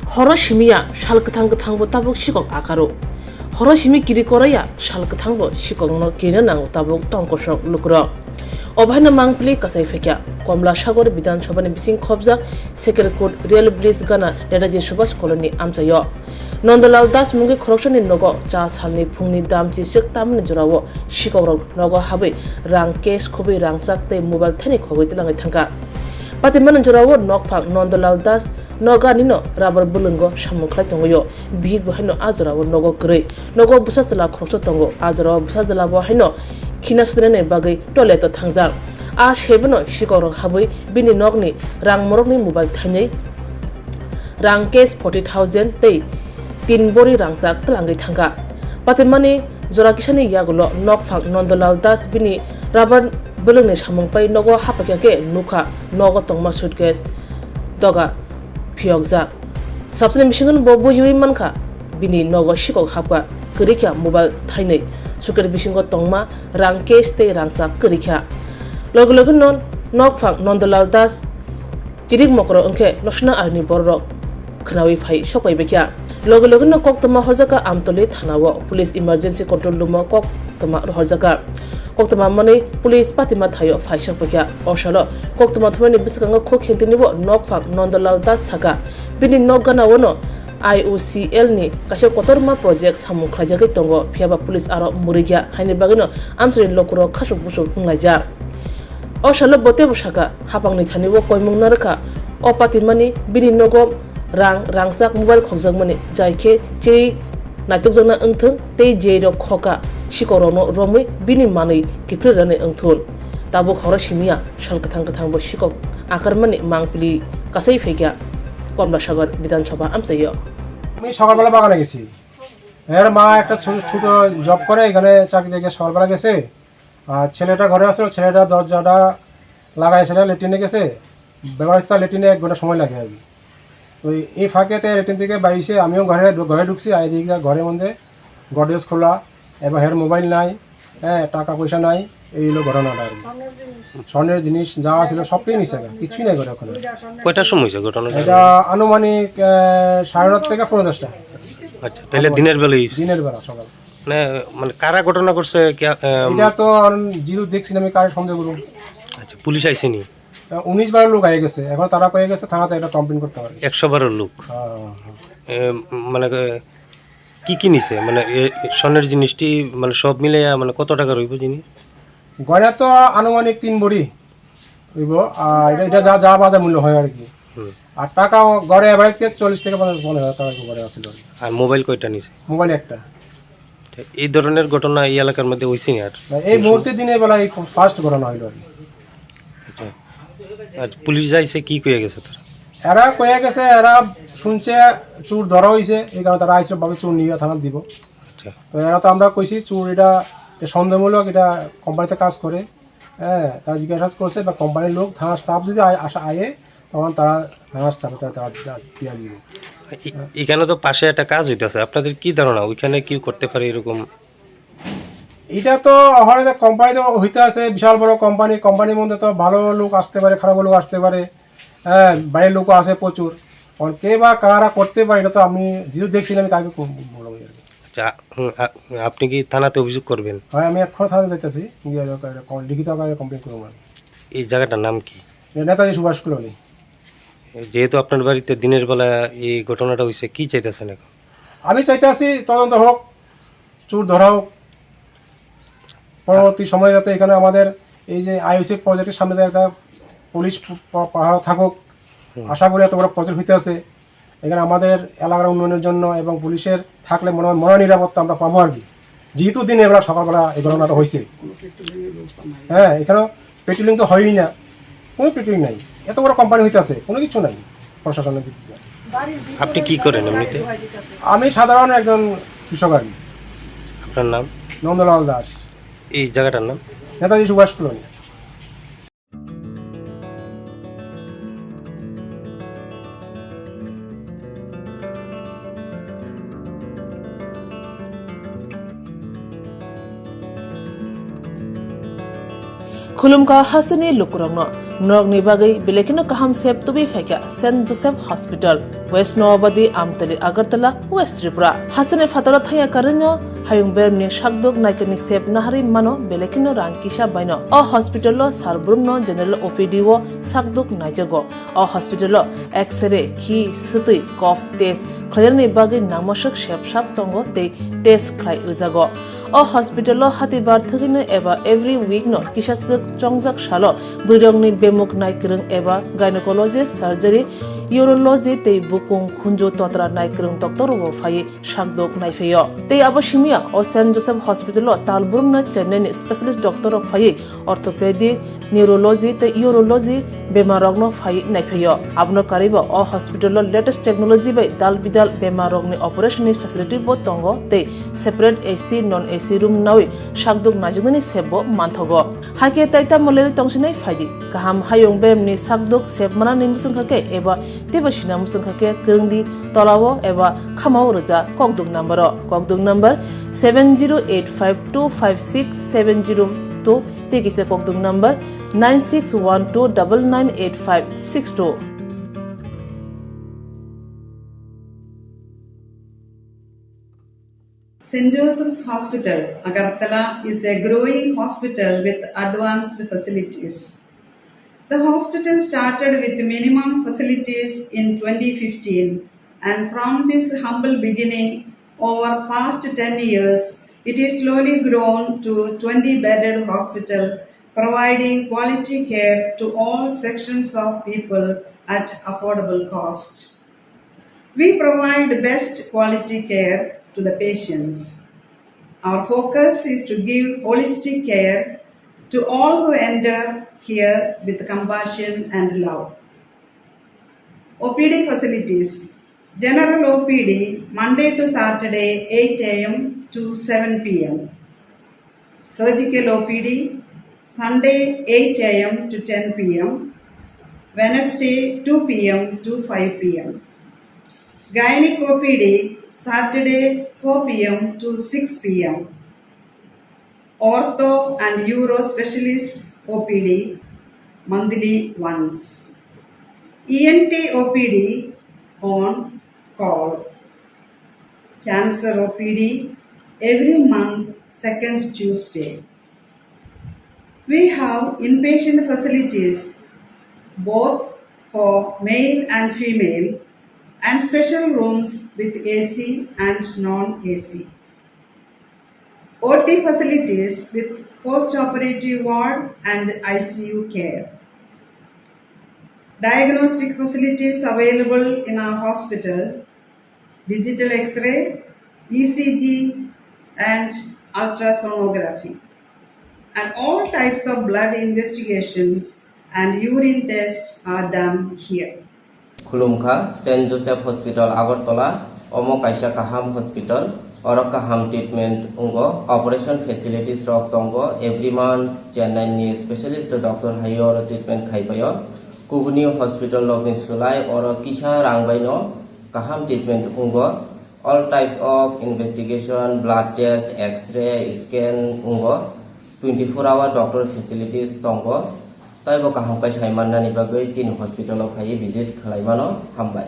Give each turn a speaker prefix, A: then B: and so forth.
A: Horoshimiya shalkthang tabuk Sikhok akaro. Horoshimi kiri koraya shalkthangbo Sikhok no kiranang tabuk tongkosok lukro. Obhana mangpli kasai fekya Komla Sagor Bidan Sobani Bising Khobja Sikhokrog Rail Bridge Gana Netaji Subhash Colony Amsayo. Nondolal Das Mungi Corruption in Nogo Cha Salni Pungni Damchi Sik Tamni Jurawo Sikhokrog Nogo Habwi Rangchak Khogwi Rangchak te mobile thani Khogwi Twlangkha thangka. Patiman Jurawo Nokfang Nondolal Das Noga Nino Rubber Bulungo Shamukla Tongo Big Bahino Azurawo Nogo Grey Nogo Busasala Crosso Tongo Azurawo Busasala Bahino Kinasrene Bagay Toleto Tangzal Ash Hebeno Sikhokrog Habwi Bini Nogni Rang Morokni Mobile Thanyai Rang case 40,000 Te Tin Bori Rangchak Twlangkha thangka Patimani Jorakishani Yagulo Nokfang Nondolal Das Bini Rubber Bulungni Shamungpai Nogo Hapakake Nuka Nogo Tongma Suitcase Doga Pyogza Subsane Mishingun Bobo Yui Manka Bini Nogo Sikhok Habwa Kurikya Mobile Thainai Sukar Bishingo Tongma Rang case Te Rangchak Kurikya Logo non Nokfang Nondolal Das Jirik Mokro Unke National Army Borok Knawi Phai Shopai Bekya Logo no Koktama Horzaka Amtoli Thanawo Police Emergency Control Room Koktama Horzaka Koktama Money Police Patima Thayo Phai Shakpakya Oshalo Koktama Thmani Biskanga Khokhentinibo Nokfang Nondolal Das Saka Bini Nogana Wono IOCL ni Kasha Kotorma Project Samu Klajaki Tongo Piaba Police Aro Murigya Haini Bagino Amsrin Lokuro Kashu Bushu Nglaja Oshalo Bote Bushaka Hapangni Thaniwo Koimung Naraka Opatimani Bini Nogo Rangchak mobile Khogjagmani Jaike Chiri Naitokjana Engthung Te Jero Khoka Sikhokrog no Romui Bini Mani Kiprane Engthun Tabo Horoshimiya Shalkthang bo Sikhok Akarmani Mangpili Kasai Fekya Komla Sagor Bidan Sabha Amsayo
B: আমি সকালবেলা বাগানে গেছি এর মা একটা ছোট job করে এখানে চাকরি থেকে সকালবেলা গেছে আর ছেলেটা ঘরে আসলো ছেলেটা দরজাটা লাগাইছিল লেট্রিনে গেছে ব্যবস্থা লেট্রিনে 1 ঘন্টা সময় লাগে আর কি তো এই ফাঁকেতে লেট্রিন থেকে বাইরে আমিও ঘরে ঢুকছি আর এদিকে ঘরের মধ্যে গডরেজ খোলা এবার হের মোবাইল নাই হ্যাঁ টাকা পয়সা নাই এই হলো ঘটনাটা আর কি স্বর্ণের জিনিস যা ছিল সবটাই নিছে কিছুই নাই ঘরে ওখানে
C: কয়টার সময় হয়েছে ঘটনাটা
B: এটা আনুমানিক 9:30 থেকে 10:30টা
C: আচ্ছা তাহলে দিনের
B: বেলা সকাল
C: মানে কারা ঘটনা করছে
B: এটা তো জিরো দেখছি আমি কার সন্দেহ করব
C: আচ্ছা পুলিশ আইছেনি
B: 19-12 লোক আয়ে গেছে এখন তারা পেয়ে গেছে থানাতে এটা কমপ্লেইন করতে পারে
C: 112 লোক মানে কি নিছে মানে স্বর্ণের জিনিসটি মানে সব মিলে মানে কত টাকা রইব জিনিস
B: গড়া তো আনুমানিক 3 বড়ি হইব আর এটা যা বাজার মূল্য হয় আর কি আর টাকা গড়ে এভারেজ কে 40 থেকে 50 হাজার টাকা গড়ে আছে
C: আর মোবাইল কয়টা নিছে
B: মোবাইল একটা
C: এই ধরনের ঘটনা এই এলাকার মধ্যে হইছে না আর
B: এই মুহূর্তে দিনের বেলা এই ফার্স্ট ঘটনা হইল আর
C: আচ্ছা আজ পুলিশ যাইছে কি কইয়া গেছে তারা
B: এরা কয়ে গেছে এরা শুনছে চোর ধরা হইছে এই কারণে তারা আইছে ভাবে চোর নিয়ে থানা দিব
C: আচ্ছা
B: তো এরা তো আমরা কইছি চোর এটা সন্দেহমূলক এটা কোম্পানিতে কাজ করে হ্যাঁ তারা জিজ্ঞাসা করছে বা কোম্পানির লোক থানা স্টাফ যদি আয়ে তখন তারা থানার স্টাফে তারা দিয়া দিবে
C: এখানে তো পাশে একটা কাজ হইতাছে আপনাদের কি ধারণা ওইখানে কি করতে পারে এরকম
B: এটা তো হয়তো কোম্পানিতে হইতে আছে বিশাল বড় কোম্পানির মধ্যে তো ভালো লোক আসতে পারে খারাপ লোক আসতে পারে হ্যাঁ বাইরের লোকও আসে প্রচুর আর কে বা কারা করতে পারে এটা তো আমি যেহেতু দেখছিলাম আমি কাকে বলবো
C: আচ্ছা আপনি কি থানাতে অভিযোগ করবেন
B: হ্যাঁ আমি এখন থানাতে যাইতেছি লিখিত আকারে কমপ্লেন করবো
C: এই জায়গাটার নাম কি
B: নেতাজি সুভাষ কলোনি
C: যেহেতু আপনার বাড়িতে দিনের বেলা এই ঘটনাটা হয়েছে কি চাইতেছেন এখন
B: আমি চাইতেছি তদন্ত হোক চোর ধরা হোক পরবর্তী সময় যাতে এখানে আমাদের এই যে আইওসি প্রজেক্টের সামনে যে একটা পুলিশ পাহারা থাকুক আশা করি এত বড় প্রজেক্ট হইতে আছে এখানে আমাদের এলাকার উন্নয়নের জন্য এবং পুলিশের থাকলে মনে নিরাপত্তা আমরা পাবো আর কি যেহেতু দিনের বেলা সকালবেলা এই ঘটনাটা হয়েছে হ্যাঁ এখানে পেট্রোলিং তো হয়ই না কোনো পেট্রোলিং নাই এত বড় কোম্পানি হইতে আছে কোনো কিছু নাই প্রশাসনের দিক থেকে
C: আপনি কি করেন এমনিতে
B: আমি সাধারণ একজন কৃষক আর কি
C: আপনার নাম
B: নন্দলাল দাস
C: এই জায়গাটার নাম
B: Netaji Subhash colony
A: Khulumka hasani lukurangno norogni bagai belekino kaham sep tubi faika St. Joseph Hospital West Nowabadi Amtali Agartala West Tripura hasane fatara thaya karanyo hayung bermni shakdok naikani sep nahari mano belekino rangkisha baino o hospital lo sarbrumno general OPD wo sakdok naijago o hospital lo x-ray ki suti cough test klayarni bagai namoshak shep tongo te test khlai rijago o hospital lo hatibar thagino eba every week no kisasuk chongjak shalo buirongni bemuk naikrung eba gynecologist surgery urology te bukung khunjo totra naikrung doctor wo phai shakdok naifeyo te abashimia o St. Joseph Hospital lo talburum na chennai specialist doctor of phai orthopedic neurology te urology bemarogno phai naifeyo abno karibo o hospital lo latest technology by dal bidal bemarogni operation facility bo tongo te separate AC non AC room nawi shakdok najugni sebo manthogo hake taita moleri tongsinai phaidi kaham hayong bemni sakdok sebmana nimusung khake eba tebashina musung khake krungdi tolawo eba khamao roja kokduk number 7085256702 tekise kokduk number 9612998562
D: St. Joseph's Hospital, Agartala is a growing hospital with advanced facilities. The hospital started with minimum facilities in 2015, and from this humble beginning, over past 10 years, it is slowly grown to 20-bedded hospital, providing quality care to all sections of people at affordable cost. We provide best quality care to the patients. Our focus is to give holistic care to all who enter here with compassion and love. OPD facilities. General OPD Monday to Saturday 8 a.m. to 7 p.m. Surgical OPD Sunday 8 a.m. to 10 p.m. Wednesday 2 p.m. to 5 p.m. Gynec OPD Saturday 4 p.m. to 6 p.m. Ortho and Uro Specialist OPD monthly once. ENT OPD on call. Cancer OPD every month second Tuesday. We have inpatient facilities both for male and female and special rooms with AC and non-AC. OT facilities with post-operative ward and ICU care. Diagnostic facilities available in our hospital, digital X-ray, ECG and ultrasonography. And all types of blood investigations and urine tests are done here.
E: Khulumkha St. Joseph Hospital Agartala Omo Kaisa Kaham Hospital Oro Kaham treatment ungo operation facilities rok tongo every month Chennai ni specialist doctor hayo treatment khaipayo Khogwi hospital login sulai oro kisha rangbaino kaham treatment ungo all types of investigation blood test x-ray scan ungo 24-hour doctor facilities tongo taibo kaham kai saimanna ni bagai tin hospital of hai visit khlaimano hambai